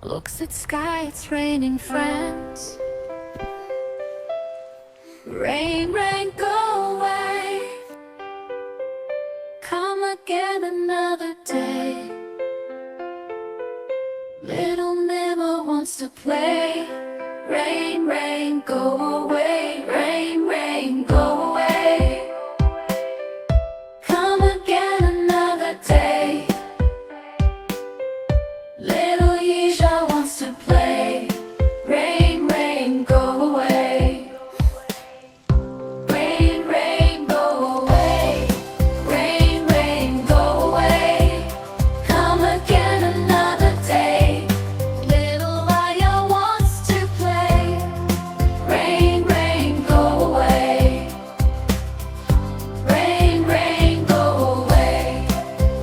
Looks at sky, it's raining friends. Rain, rain, go away. Come again another day. Little Nimma wants to play. Rain, rain, go away. Rain, rain, go away. Come again another day. Little Jija wants to play. Rain, rain, go away. Rain, rain, go away. Rain, rain, go away. Come again another day. Little Aija wants to play. Rain, rain, go away. Rain, rain, go away.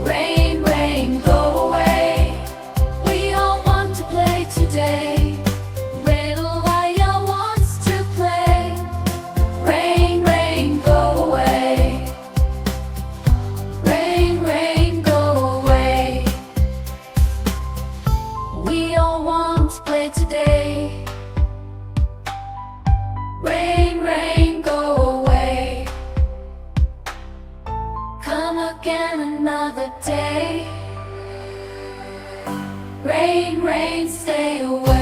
Rain, rain, go away. We all want to play today. Little Aija wants to play. Rain, rain, go away. Rain, rain, go away. We all want to play today. Rain, rain, go away. Come again another day. Rain, rain, stay away.